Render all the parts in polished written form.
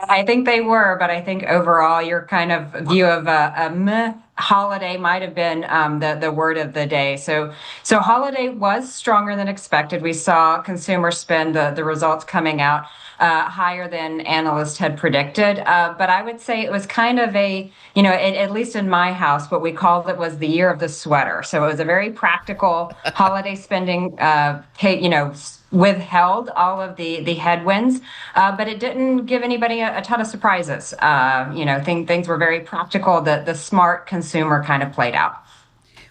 I think they were, but I think overall your kind of view of a meh holiday might have been the word of the day. So holiday was stronger than expected. We saw consumer spend, the results coming out higher than analysts had predicted. But I would say it was kind of at least in my house, what we called it was the year of the sweater. So it was a very practical holiday spending, withheld all of the headwinds, but it didn't give anybody a ton of surprises. Things were very practical. The smart consumer kind of played out.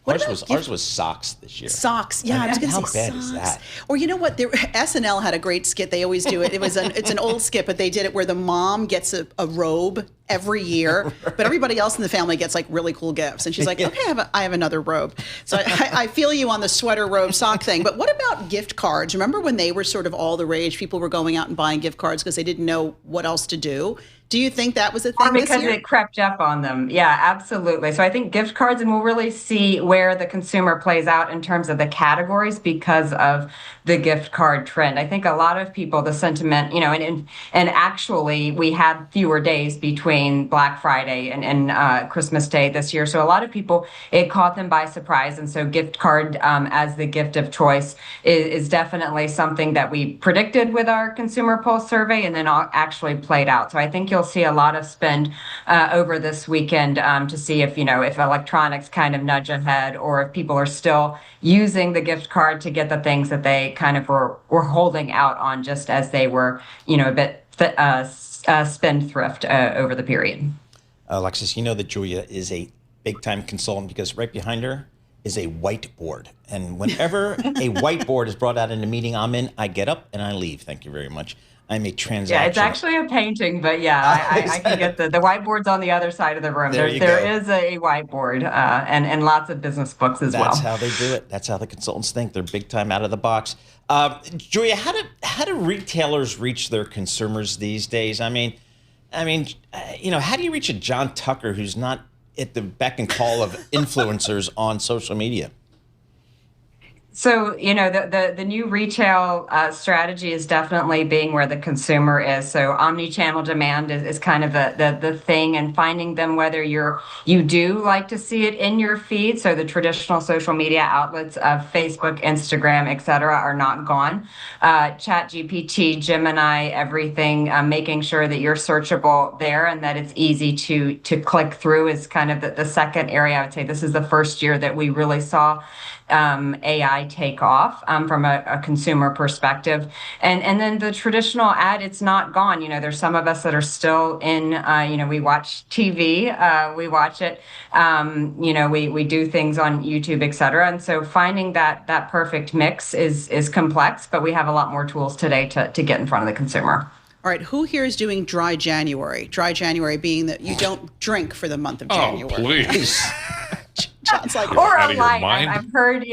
What Ours about was ours was socks this year. socks? I Yeah, I mean, was going how to say bad is socks. that? Or you know what? SNL had a great skit. They always do it. It's an old skit, but they did it where the mom gets a robe every year, but everybody else in the family gets like really cool gifts, and she's like, "Okay, I have another robe." So I feel you on the sweater robe sock thing. But what about gift cards? Remember when they were sort of all the rage? People were going out and buying gift cards because they didn't know what else to do. Do you think that was a Or thing this because year? it crept up on them. Yeah, absolutely. So I think gift cards, and we'll really see where the consumer plays out in terms of the categories because of the gift card trend. I think a lot of people, the sentiment, and actually we had fewer days between Black Friday and Christmas Day this year. So a lot of people, it caught them by surprise. And so gift card as the gift of choice is definitely something that we predicted with our consumer pulse survey and then actually played out. So I think you'll see a lot of spend over this weekend to see if electronics kind of nudge ahead or if people are still using the gift card to get the things that they kind of were holding out on just as they were a bit spendthrift over the period. Alexis, you know that Julia is a big time consultant because right behind her is a whiteboard. And whenever a whiteboard is brought out in a meeting I'm in, I get up and I leave. Thank you very much. I'm a Yeah, it's transactional. actually a painting, but yeah, I can get the whiteboard's on the other side of the room. There There you there go. is a whiteboard and lots of business books as That's well. how they do it. That's how the consultants think. They're big time out of the box. Julia, how do retailers reach their consumers these days? How do you reach a John Tucker who's not at the beck and call of influencers on social media? So, the new retail strategy is definitely being where the consumer is. So, omni-channel demand is kind of the thing, and finding them whether you do like to see it in your feed. So, the traditional social media outlets of Facebook, Instagram, et cetera, are not gone. Chat GPT, Gemini, everything, making sure that you're searchable there and that it's easy to click through is kind of the second area. I would say this is the first year that we really saw AI take off from a consumer perspective. And then the traditional ad, it's not gone. There's some of us that are still in, we watch TV, we watch it, we do things on YouTube, et cetera. And so finding that perfect mix is complex, but we have a lot more tools today to get in front of the consumer. All right, who here is doing dry January? Dry January being that you don't drink for the month of Oh, January. please. John's like, Or Out a of your light. mind? I've heard,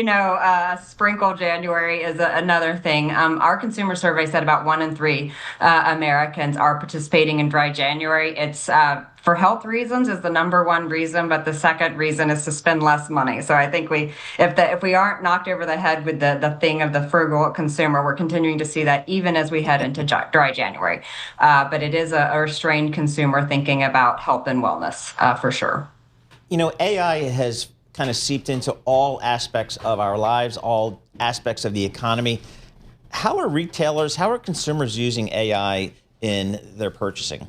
sprinkle January is another thing. Our consumer survey said about 1 in 3 Americans are participating in dry January. It's for health reasons is the number one reason, but the second reason is to spend less money. So I think if we aren't knocked over the head with the thing of the frugal consumer, we're continuing to see that even as we head into dry January. But it is a restrained consumer thinking about health and wellness for sure. AI has kind of seeped into all aspects of our lives, all aspects of the economy. How are consumers using AI in their purchasing?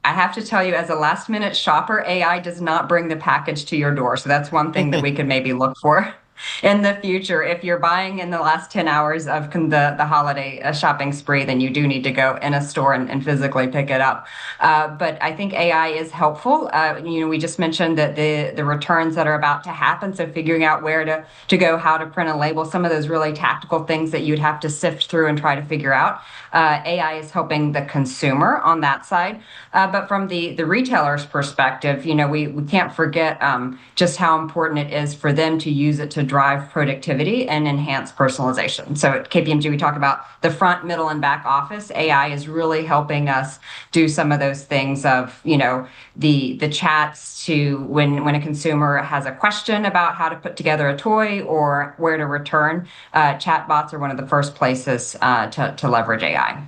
I have to tell you, as a last minute shopper, AI does not bring the package to your door. So that's one thing that we could maybe look for in the future. If you're buying in the last 10 hours of the holiday shopping spree, then you do need to go in a store and physically pick it up. But I think AI is helpful. We just mentioned that the returns that are about to happen. So figuring out where to go, how to print a label, some of those really tactical things that you'd have to sift through and try to figure out. AI is helping the consumer on that side. But from the retailer's perspective, we can't forget just how important it is for them to use it to drive productivity and enhance personalization. So at KPMG, we talk about the front, middle, and back office. AI is really helping us do some of those things of, the chats to when a consumer has a question about how to put together a toy or where to return. Chatbots are one of the first places to leverage AI.